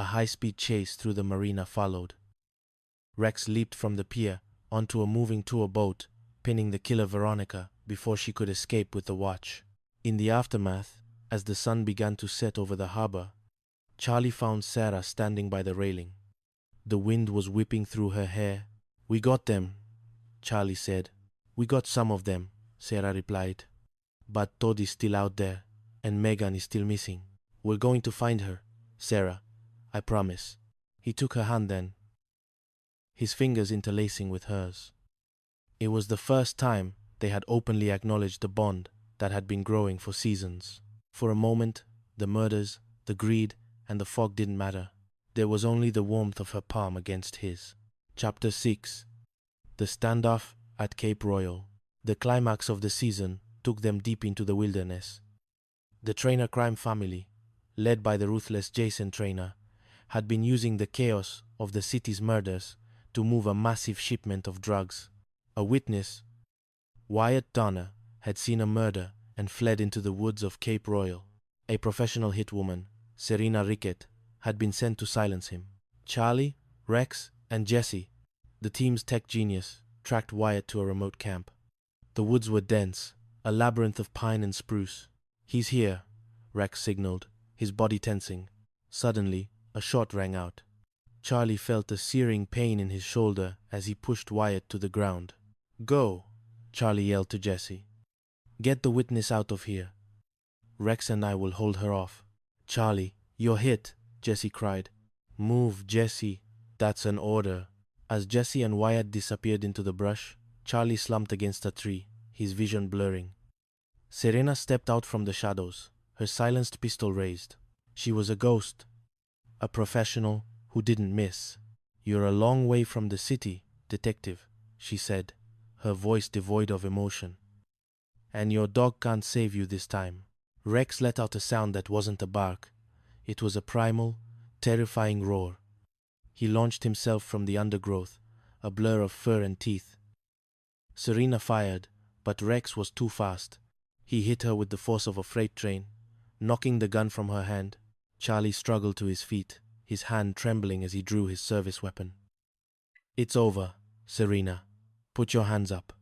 A high-speed chase through the marina followed. Rex leaped from the pier onto a moving tour boat, pinning the killer Veronica before she could escape with the watch. In the aftermath, as the sun began to set over the harbor, Charlie found Sarah standing by the railing. The wind was whipping through her hair. "We got them," Charlie said. "We got some of them," Sarah replied. "But Todd is still out there, and Megan is still missing. We're going to find her, Sarah, I promise." He took her hand then, his fingers interlacing with hers. It was the first time they had openly acknowledged the bond that had been growing for seasons. For a moment, the murders, the greed, and the fog didn't matter. There was only the warmth of her palm against his. Chapter 6. The Standoff at Cape Royal. The climax of the season took them deep into the wilderness. The Trainer crime family, led by the ruthless Jason Trainer, had been using the chaos of the city's murders to move a massive shipment of drugs. A witness, Wyatt Donner, had seen a murder and fled into the woods of Cape Royal. A professional hitwoman, Serena Rickett, had been sent to silence him. Charlie, Rex, and Jesse, the team's tech genius, tracked Wyatt to a remote camp. The woods were dense, a labyrinth of pine and spruce. "He's here," Rex signaled, his body tensing. Suddenly, a shot rang out. Charlie felt a searing pain in his shoulder as he pushed Wyatt to the ground. "Go," Charlie yelled to Jesse. "Get the witness out of here. Rex and I will hold her off." "Charlie, you're hit," Jesse cried. "Move, Jesse. That's an order." As Jesse and Wyatt disappeared into the brush, Charlie slumped against a tree, his vision blurring. Serena stepped out from the shadows, her silenced pistol raised. She was a ghost, a professional who didn't miss. "You're a long way from the city, detective," she said, her voice devoid of emotion. "And your dog can't save you this time." Rex let out a sound that wasn't a bark. It was a primal, terrifying roar. He launched himself from the undergrowth, a blur of fur and teeth. Serena fired, but Rex was too fast. He hit her with the force of a freight train, knocking the gun from her hand. Charlie struggled to his feet, his hand trembling as he drew his service weapon. "It's over, Serena. Put your hands up.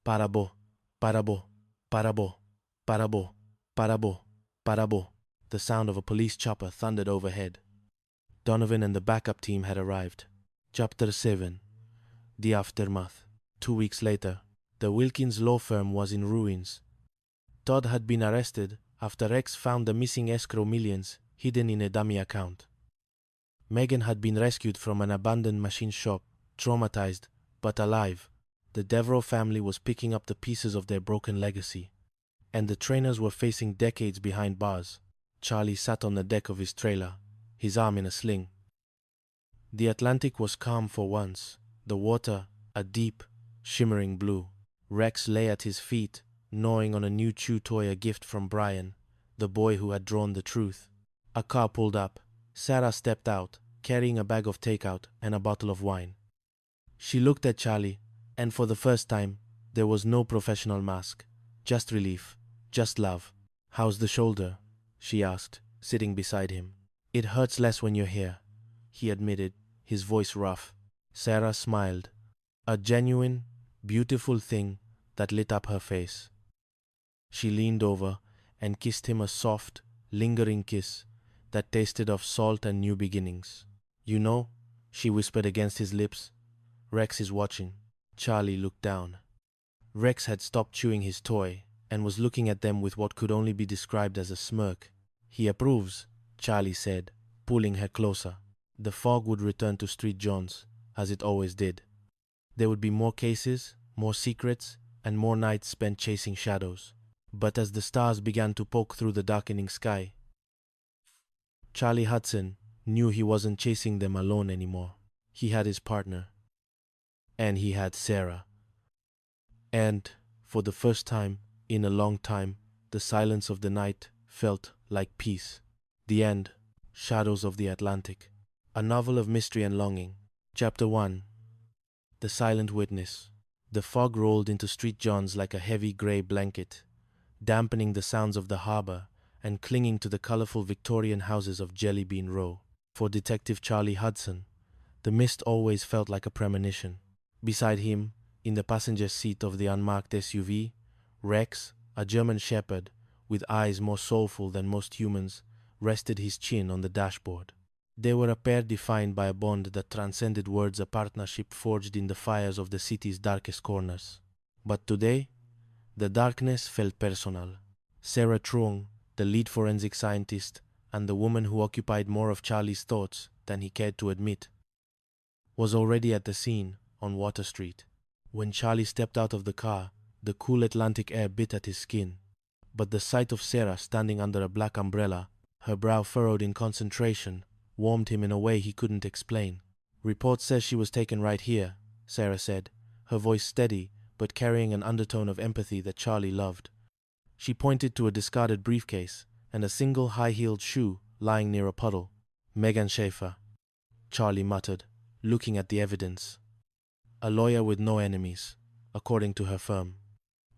Parabo, parabo, parabo, parabo, parabo, parabo." The sound of a police chopper thundered overhead. Donovan and the backup team had arrived. Chapter 7. The Aftermath. 2 weeks later, the Wilkins law firm was in ruins. Todd had been arrested after Rex found the missing escrow millions hidden in a dummy account. Megan had been rescued from an abandoned machine shop, traumatized but alive. The Devereaux family was picking up the pieces of their broken legacy, and the Trainers were facing decades behind bars. Charlie sat on the deck of his trailer, his arm in a sling. The Atlantic was calm for once, the water a deep, shimmering blue. Rex lay at his feet, gnawing on a new chew toy, a gift from Brian, the boy who had drawn the truth. A car pulled up. Sarah stepped out, carrying a bag of takeout and a bottle of wine. She looked at Charlie, and for the first time, there was no professional mask. Just relief, just love. "How's the shoulder?" she asked, sitting beside him. "It hurts less when you're here," he admitted, his voice rough. Sarah smiled, a genuine, beautiful thing that lit up her face. She leaned over and kissed him, a soft, lingering kiss that tasted of salt and new beginnings. "You know," she whispered against his lips, "Rex is watching." Charlie looked down. Rex had stopped chewing his toy and was looking at them with what could only be described as a smirk. "He approves," Charlie said, pulling her closer. The fog would return to Street John's, as it always did. There would be more cases, more secrets, and more nights spent chasing shadows. But as the stars began to poke through the darkening sky, Charlie Hudson knew he wasn't chasing them alone anymore. He had his partner. And he had Sarah. And, for the first time in a long time, the silence of the night felt like peace. The end. Shadows of the Atlantic. A novel of mystery and longing. Chapter 1. The Silent Witness. The fog rolled into Street John's like a heavy gray blanket, dampening the sounds of the harbor and clinging to the colorful Victorian houses of Jelly Bean Row. For Detective Charlie Hudson, the mist always felt like a premonition. Beside him, in the passenger seat of the unmarked SUV, Rex, a German shepherd with eyes more soulful than most humans, rested his chin on the dashboard. They were a pair defined by a bond that transcended words, a partnership forged in the fires of the city's darkest corners. But today, the darkness felt personal. Sarah Truong, the lead forensic scientist, and the woman who occupied more of Charlie's thoughts than he cared to admit, was already at the scene on Water Street. When Charlie stepped out of the car, the cool Atlantic air bit at his skin. But the sight of Sarah standing under a black umbrella, her brow furrowed in concentration, warmed him in a way he couldn't explain. "Report says she was taken right here," Sarah said, her voice steady but carrying an undertone of empathy that Charlie loved. She pointed to a discarded briefcase and a single high-heeled shoe lying near a puddle. "Megan Schaefer," Charlie muttered, looking at the evidence. "A lawyer with no enemies, according to her firm.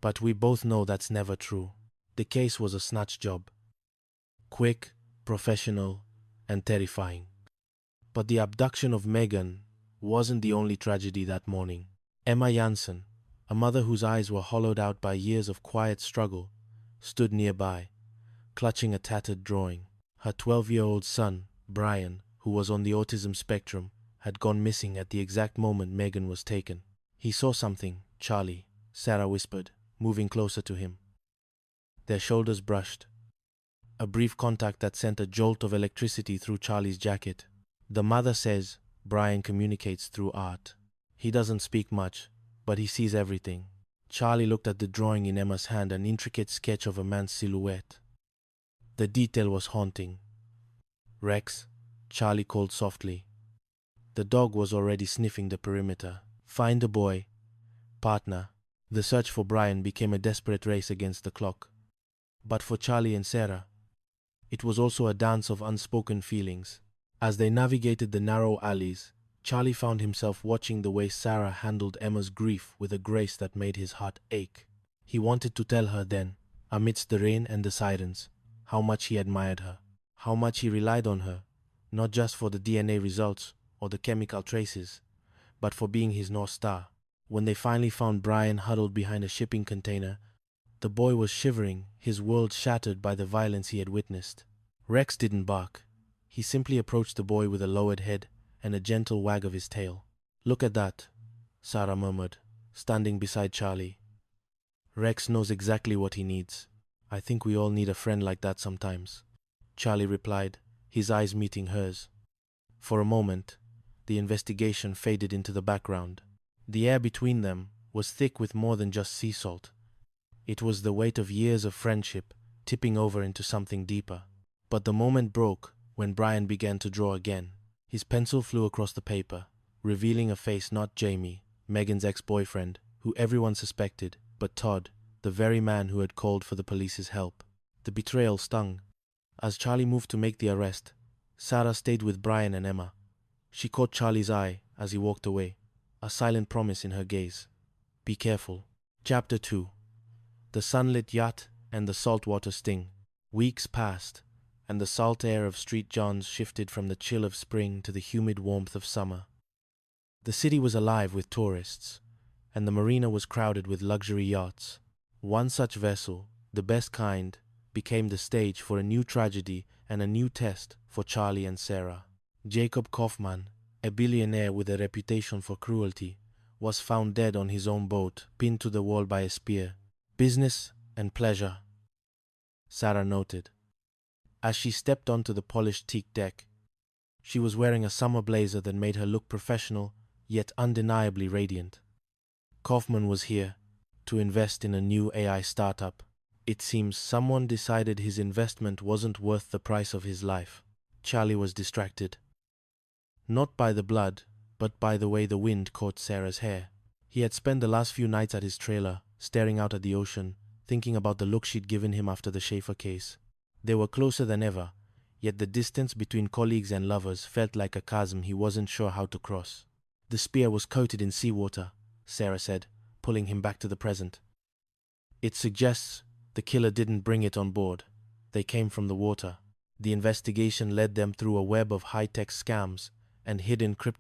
But we both know that's never true. The case was a snatch job. Quick, professional, and terrifying. But the abduction of Megan wasn't the only tragedy that morning. Emma Janssen, a mother whose eyes were hollowed out by years of quiet struggle, stood nearby, clutching a tattered drawing. Her 12-year-old son, Brian, who was on the autism spectrum, had gone missing at the exact moment Megan was taken. "He saw something, Charlie," Sarah whispered, moving closer to him. Their shoulders brushed. A brief contact that sent a jolt of electricity through Charlie's jacket. "The mother says Brian communicates through art. He doesn't speak much, but he sees everything." Charlie looked at the drawing in Emma's hand, an intricate sketch of a man's silhouette. The detail was haunting. "Rex," Charlie called softly. The dog was already sniffing the perimeter. "Find the boy. Partner." The search for Brian became a desperate race against the clock. But for Charlie and Sarah, it was also a dance of unspoken feelings. As they navigated the narrow alleys, Charlie found himself watching the way Sarah handled Emma's grief with a grace that made his heart ache. He wanted to tell her then, amidst the rain and the sirens, how much he admired her, how much he relied on her, not just for the DNA results or the chemical traces, but for being his North Star. When they finally found Brian huddled behind a shipping container, the boy was shivering, his world shattered by the violence he had witnessed. Rex didn't bark. He simply approached the boy with a lowered head and a gentle wag of his tail. "Look at that," Sarah murmured, standing beside Charlie. "Rex knows exactly what he needs. I think we all need a friend like that sometimes," Charlie replied, his eyes meeting hers. For a moment, the investigation faded into the background. The air between them was thick with more than just sea salt. It was the weight of years of friendship tipping over into something deeper. But the moment broke when Brian began to draw again. His pencil flew across the paper, revealing a face not Jamie, Megan's ex-boyfriend, who everyone suspected, but Todd, the very man who had called for the police's help. The betrayal stung. As Charlie moved to make the arrest, Sarah stayed with Brian and Emma. She caught Charlie's eye as he walked away, a silent promise in her gaze. "Be careful." Chapter 2. The sunlit yacht and the saltwater sting. Weeks passed, and the salt air of Street John's shifted from the chill of spring to the humid warmth of summer. The city was alive with tourists, and the marina was crowded with luxury yachts. One such vessel, the best kind, became the stage for a new tragedy and a new test for Charlie and Sarah. Jacob Kaufman, a billionaire with a reputation for cruelty, was found dead on his own boat, pinned to the wall by a spear. "Business and pleasure," Sarah noted. As she stepped onto the polished teak deck, she was wearing a summer blazer that made her look professional, yet undeniably radiant. Kaufman was here to invest in a new AI startup. It seems someone decided his investment wasn't worth the price of his life. Charlie was distracted. Not by the blood, but by the way the wind caught Sarah's hair. He had spent the last few nights at his trailer, staring out at the ocean, thinking about the look she'd given him after the Schaefer case. They were closer than ever, yet the distance between colleagues and lovers felt like a chasm he wasn't sure how to cross. "The spear was coated in seawater," Sarah said, pulling him back to the present. "It suggests the killer didn't bring it on board. They came from the water." The investigation led them through a web of high-tech scams and hidden cryptocurrency